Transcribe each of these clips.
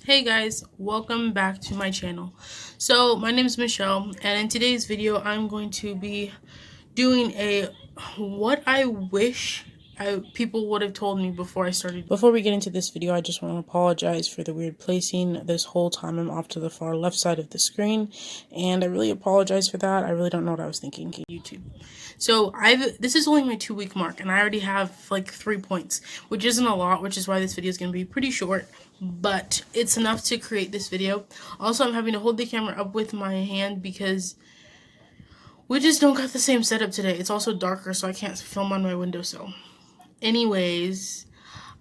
Hey guys, welcome back to my channel. So my name is Michelle, and in today's video I'm going to be doing a what I wish people would have told me before I started. Before we get into this video, I just want to apologize for the weird placing. This whole time I'm off to the far left side of the screen, and I really apologize for that. I really don't know what I was thinking. YouTube. So this is only my 2-week mark, and I already have like 3 points, which isn't a lot, which is why this video is going to be pretty short, but it's enough to create this video. Also, I'm having to hold the camera up with my hand because we just don't got the same setup today. It's also darker, so I can't film on my windowsill. Anyways,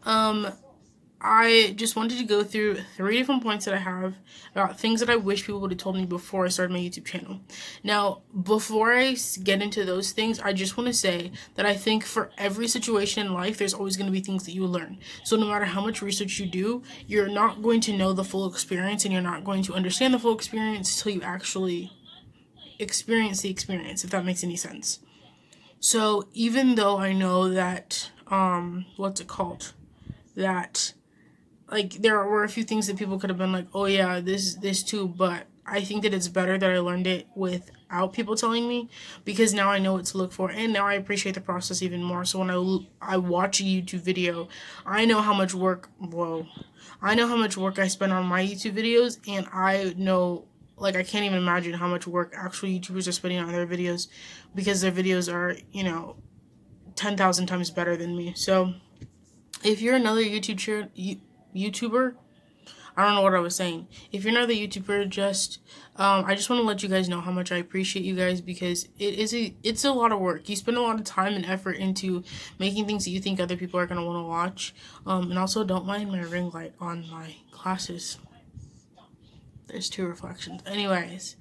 I just wanted to go through 3 different points that I have about things that I wish people would have told me before I started my YouTube channel. Now, before I get into those things, I just want to say that I think for every situation in life, there's always going to be things that you learn. So no matter how much research you do, you're not going to know the full experience, and you're not going to understand the full experience until you actually experience the experience, if that makes any sense. So even though I know that, like, there were a few things that people could have been like, oh yeah, this too, but I think that it's better that I learned it without people telling me, because now I know what to look for, and now I appreciate the process even more. So when I watch a YouTube video, I know how much work, I spend on my YouTube videos, and I know, like, I can't even imagine how much work actual YouTubers are spending on their videos, because their videos are, 10,000 times better than me. So if you're another YouTuber, I don't know what I was saying. If you're another YouTuber, I just want to let you guys know how much I appreciate you guys, because it's a lot of work. You spend a lot of time and effort into making things that you think other people are going to want to watch. And also, don't mind my ring light on my glasses. There's 2 reflections. Anyways,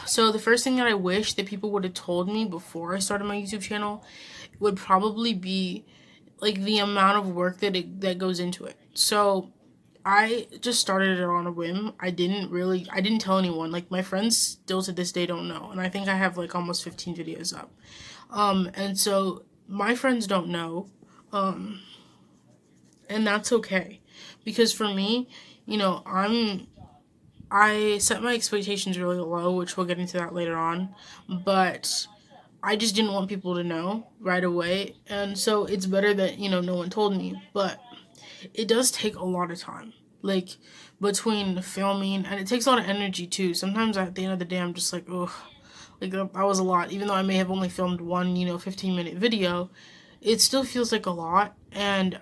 so the first thing that I wish that people would have told me before I started my YouTube channel would probably be, like, the amount of work that goes into it. So I just started it on a whim. I didn't tell anyone. Like, my friends still to this day don't know, and I think I have like almost 15 videos up. And so my friends don't know, and that's okay, because for me, I set my expectations really low, which we'll get into that later on, but I just didn't want people to know right away, and so it's better that, no one told me. But it does take a lot of time, like, between filming, and it takes a lot of energy too. Sometimes at the end of the day, I'm just like, ugh, like, that was a lot. Even though I may have only filmed one, 15-minute video, it still feels like a lot, and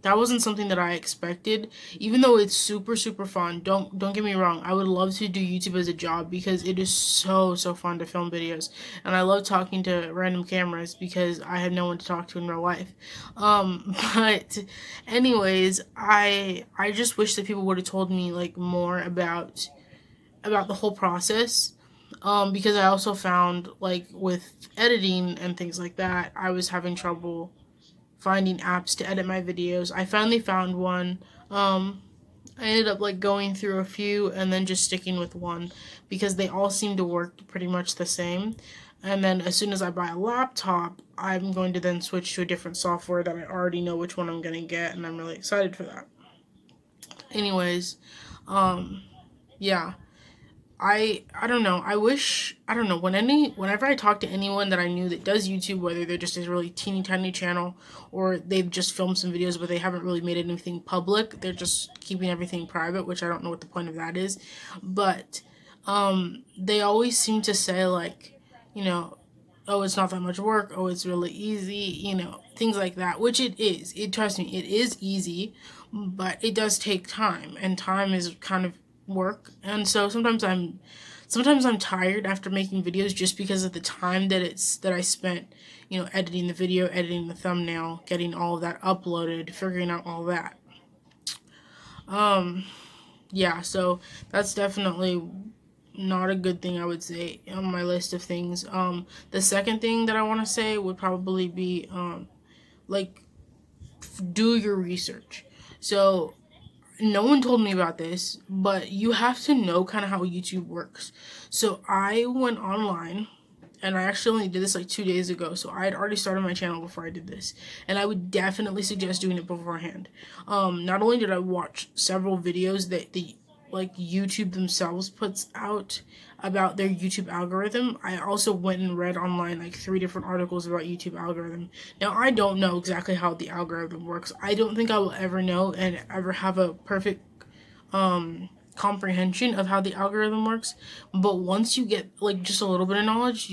that wasn't something that I expected. Even though it's super super fun, don't get me wrong, I would love to do YouTube as a job, because it is so fun to film videos, and I love talking to random cameras because I have no one to talk to in real life. But anyways, I just wish that people would have told me, like, more about the whole process. Because I also found, like, with editing and things like that, I was having trouble finding apps to edit my videos. I finally found one. I ended up, like, going through a few and then just sticking with one, because they all seem to work pretty much the same. And then as soon as I buy a laptop, I'm going to then switch to a different software that I already know which one I'm going to get, and I'm really excited for that. Anyways, yeah. I don't know. I don't know, whenever I talk to anyone that I knew that does YouTube, whether they're just a really teeny tiny channel, or they've just filmed some videos but they haven't really made anything public, they're just keeping everything private, which I don't know what the point of that is. But they always seem to say, like, oh, it's not that much work, oh, it's really easy, things like that, which it is. Trust me, it is easy, but it does take time, and time is kind of work. And so sometimes I'm tired after making videos, just because of the time that I spent, editing the video, editing the thumbnail, getting all of that uploaded, figuring out all that. Yeah, so that's definitely not a good thing, I would say, on my list of things. The second thing that I want to say would probably be, like, do your research. So no one told me about this, but you have to know kind of how YouTube works. So I went online, and I actually only did this like 2 days ago, so I had already started my channel before I did this, and I would definitely suggest doing it beforehand. Not only did I watch several videos that the like YouTube themselves puts out about their YouTube algorithm, I also went and read online like 3 different articles about YouTube algorithm. Now I don't know exactly how the algorithm works. I don't think I will ever know and ever have a perfect comprehension of how the algorithm works, but once you get like just a little bit of knowledge,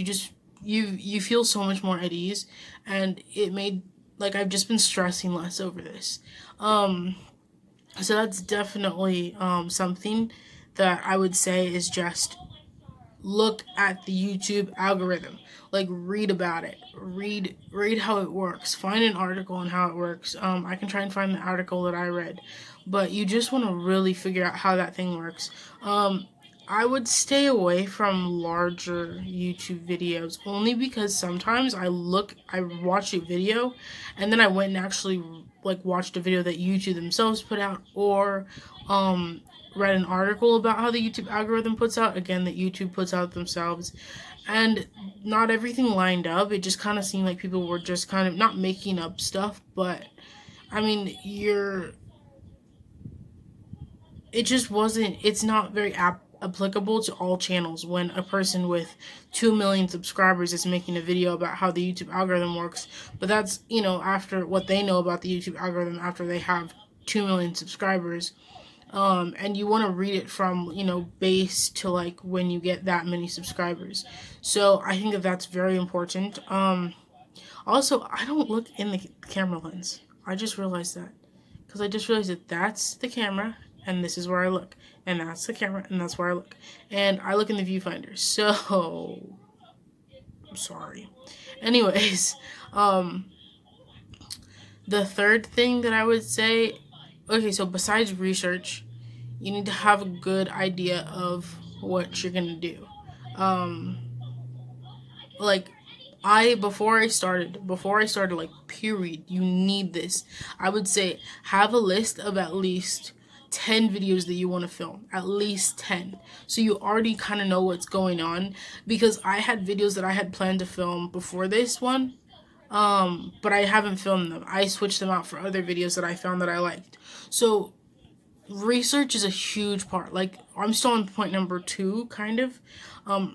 you feel so much more at ease, and it made like I've just been stressing less over this. So that's definitely something that I would say is just look at the YouTube algorithm. Like read about it. Read how it works. Find an article on how it works. I can try and find the article that I read, but you just want to really figure out how that thing works. I would stay away from larger YouTube videos only because sometimes I watch a video and then I went and actually like watched a video that YouTube themselves put out, or read an article about how the YouTube algorithm puts out, again, that YouTube puts out themselves, and not everything lined up. It just kind of seemed like people were just kind of not making up stuff, but I mean, it just wasn't, it's not very applicable to all channels when a person with 2 million subscribers is making a video about how the YouTube algorithm works. But that's, after what they know about the YouTube algorithm after they have 2 million subscribers. And you want to read it from, base to like when you get that many subscribers. So I think that's very important. Also, I don't look in the camera lens. I just realized that. Because I just realized that that's the camera, and this is where I look. And that's the camera, and that's where I look. And I look in the viewfinder. So, I'm sorry. Anyways, the third thing that I would say, okay, so besides research, you need to have a good idea of what you're gonna do. Like, before I started, like, period, you need this. I would say have a list of at least 10 videos that you want to film, at least 10, so you already kind of know what's going on, because I had videos that I had planned to film before this one, but I haven't filmed them. I switched them out for other videos that I found that I liked. So research is a huge part. Like, I'm still on point number 2, kind of,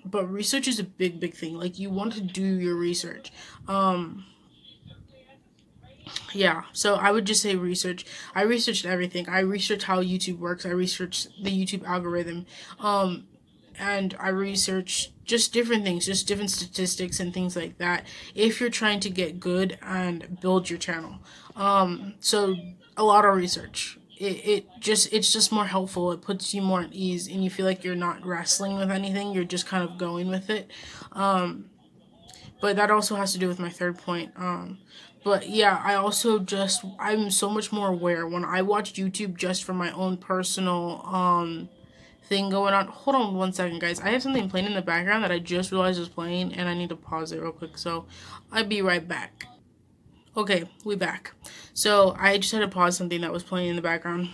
but research is a big thing. Like, you want to do your research. Yeah, so I would just say research. I researched everything. I researched how YouTube works. I researched the YouTube algorithm. And I researched just different things, just different statistics and things like that, if you're trying to get good and build your channel. So a lot of research. It's just more helpful. It puts you more at ease, and you feel like you're not wrestling with anything. You're just kind of going with it. But that also has to do with my third point. But yeah, I'm so much more aware when I watch YouTube just for my own personal thing going on. Hold on 1 second, guys. I have something playing in the background that I just realized was playing, and I need to pause it real quick. So I'll be right back. Okay, we back. So I just had to pause something that was playing in the background.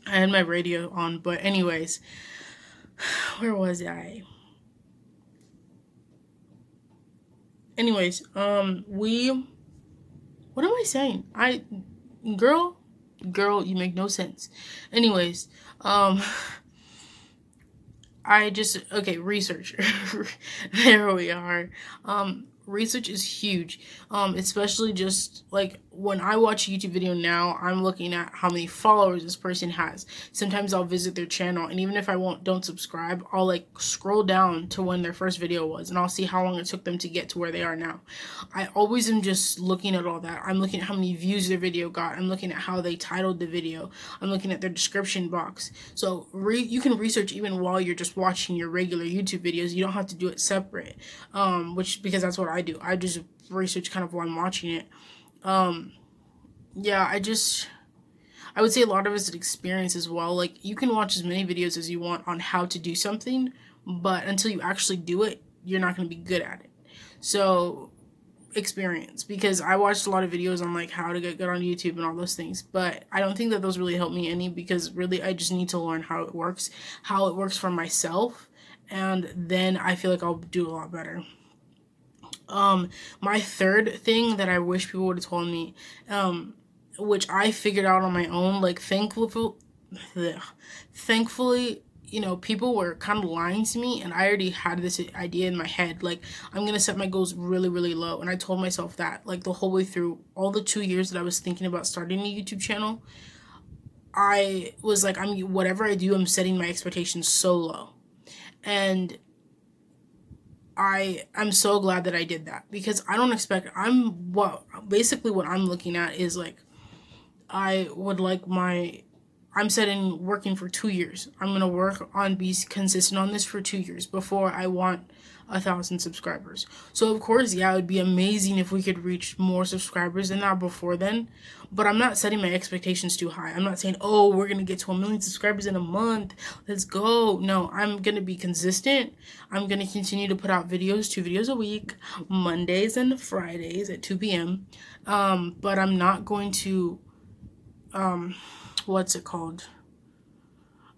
I had my radio on, but anyways, where was I? Anyways, what am I saying? Girl, you make no sense. Anyways, research. There we are. Research is huge, especially just like when I watch a YouTube video now, I'm looking at how many followers this person has. Sometimes I'll visit their channel, and even if I don't subscribe, I'll like scroll down to when their first video was, and I'll see how long it took them to get to where they are now. I always am just looking at all that. I'm looking at how many views their video got. I'm looking at how they titled the video. I'm looking at their description box. So you can research even while you're just watching your regular YouTube videos. You don't have to do it separate, because that's what I do. I just research kind of while I'm watching it. Yeah, I would say a lot of it's an experience as well. Like, you can watch as many videos as you want on how to do something, but until you actually do it, you're not going to be good at it. So, experience, because I watched a lot of videos on like how to get good on YouTube and all those things, but I don't think that those really help me any, because really I just need to learn how it works for myself, and then I feel like I'll do a lot better. My third thing that I wish people would have told me, which I figured out on my own, like thankfully, people were kind of lying to me, and I already had this idea in my head. Like, I'm gonna set my goals really, really low, and I told myself that, like, the whole way through all the 2 years that I was thinking about starting a YouTube channel. I was like, whatever I do, I'm setting my expectations so low, and I'm so glad that I did that, because I don't expect what I'm looking at is like, I would like I'm setting working for 2 years. I'm gonna work on be consistent on this for 2 years before I want 1,000 subscribers. So of course, yeah, it would be amazing if we could reach more subscribers than that before then. But I'm not setting my expectations too high. I'm not saying, oh, we're gonna get to 1 million subscribers in a month. Let's go. No, I'm gonna be consistent. I'm gonna continue to put out videos, 2 videos a week, Mondays and Fridays at 2 p.m. But I'm not going to what's it called?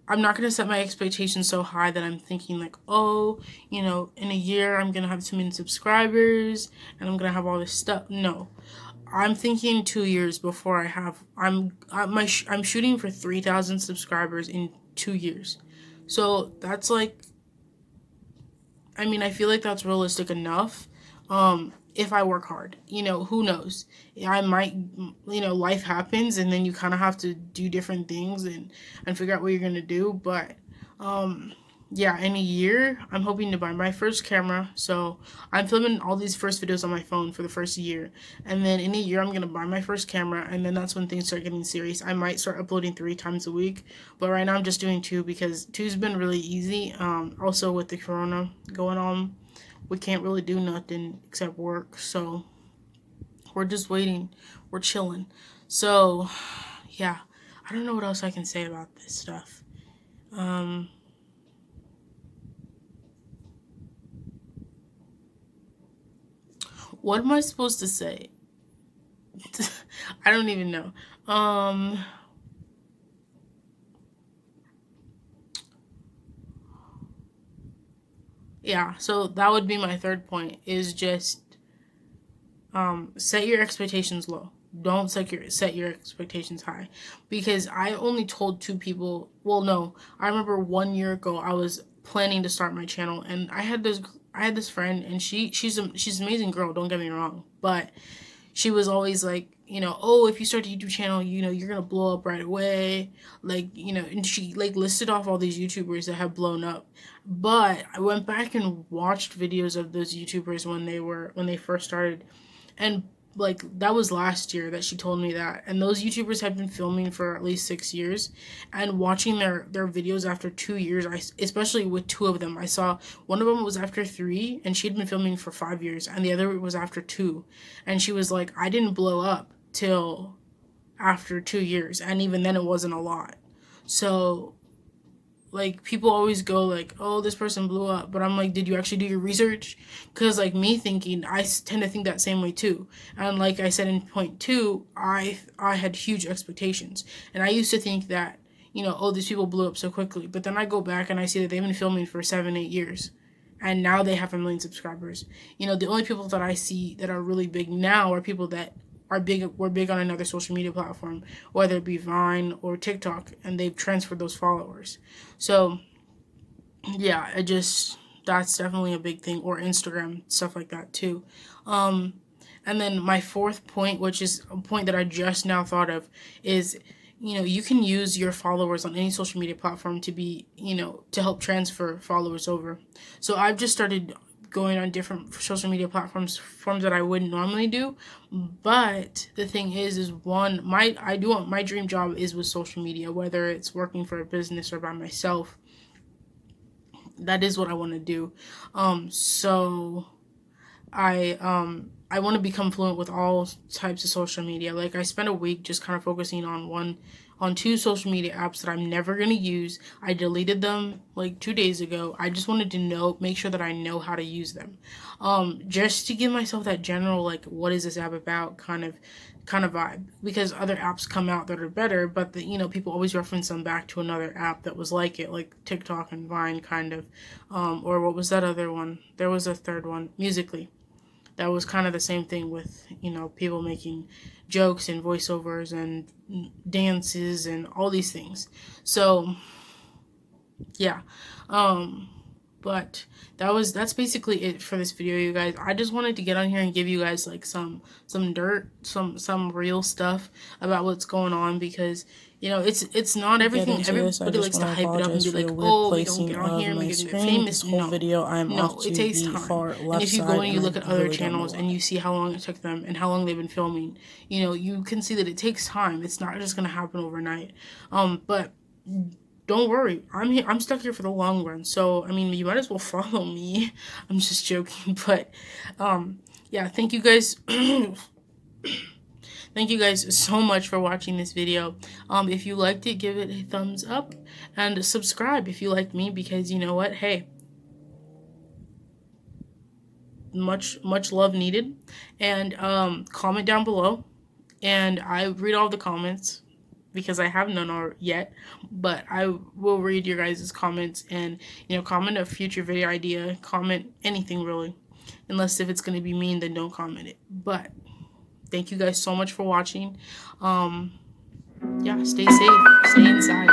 I'm not going to set my expectations so high that I'm thinking like, oh, in a year I'm going to have 2 million subscribers and I'm going to have all this stuff. No. I'm thinking 2 years before I'm shooting for 3,000 subscribers in 2 years. So that's like, I feel like that's realistic enough. If I work hard, who knows? I might, life happens, and then you kind of have to do different things and figure out what you're gonna do. But, yeah, in a year, I'm hoping to buy my first camera. So I'm filming all these first videos on my phone for the first year, and then in a year, I'm gonna buy my first camera, and then that's when things start getting serious. I might start uploading 3 times a week, but right now I'm just doing 2 because 2's been really easy. Also with the corona going on, we can't really do nothing except work, so we're just waiting. We're chilling. So, yeah, I don't know what else I can say about this stuff. What am I supposed to say? I don't even know. Yeah, so that would be my third point, is just set your expectations low. Don't set your expectations high, because I only told 2 people. Well, no, I remember 1 year ago I was planning to start my channel, and I had this friend, and she's an amazing girl. Don't get me wrong, but she was always like, oh, if you start a YouTube channel, you're gonna blow up right away. Like, and she like listed off all these YouTubers that have blown up. But I went back and watched videos of those YouTubers when they first started, and like, that was last year that she told me that, and those YouTubers have been filming for at least 6 years, and watching their videos after 2 years, especially with 2 of them, I saw one of them was after 3, and she'd been filming for 5 years, and the other was after 2, and she was like, I didn't blow up till after 2 years, and even then it wasn't a lot. So like, people always go like, oh, this person blew up, but I'm like, did you actually do your research? Because like, me thinking, I tend to think that same way too. And like I said in point 2, I had huge expectations, and I used to think that, oh, these people blew up so quickly, but then I go back and I see that they've been filming for 7-8 years, and now they have 1 million subscribers. The only people that I see that are really big now are people that were big on another social media platform, whether it be Vine or TikTok, and they've transferred those followers. So yeah, that's definitely a big thing, or Instagram, stuff like that too. And then my fourth point, which is a point that I just now thought of, is, you can use your followers on any social media platform to be, to help transfer followers over. So I've just started going on different social media platforms that I wouldn't normally do. But the thing is my dream job is with social media, whether it's working for a business or by myself. That is what I want to do. So I want to become fluent with all types of social media. Like, I spent a week just kind of focusing on 2 social media apps that I'm never going to use. I deleted them like 2 days ago. I just wanted to make sure that I know how to use them. Just to give myself that general, like, what is this app about kind of vibe, because other apps come out that are better, but people always reference them back to another app that was like it, like TikTok and Vine kind of, or what was that other one? There was a third one, Musically. that was kind of the same thing with, you know, people making jokes and voiceovers and dances and all these things. So yeah, but that's basically it for this video, you guys. I just wanted to get on here and give you guys like some dirt, some real stuff about what's going on, because you know it's not everything. Everybody likes to hype it up and be like, oh, we don't get on here and we get famous. No, no, it takes time. And if you go and you look at other channels and you see how long it took them and how long they've been filming, you know, you can see that it takes time. It's not just gonna happen overnight. But don't worry, I'm here. I'm stuck here for the long run. So I mean, you might as well follow me. I'm just joking, but yeah. Thank you guys. Thank you guys so much for watching this video. If you liked it, give it a thumbs up and subscribe if you liked me, because you know what? Hey, much love needed. And comment down below, and I read all the comments, because I have none yet, but I will read your guys' comments, and you know, comment a future video idea, comment anything really, unless if it's going to be mean, then don't comment it. But thank you guys so much for watching. Yeah, stay safe, stay inside.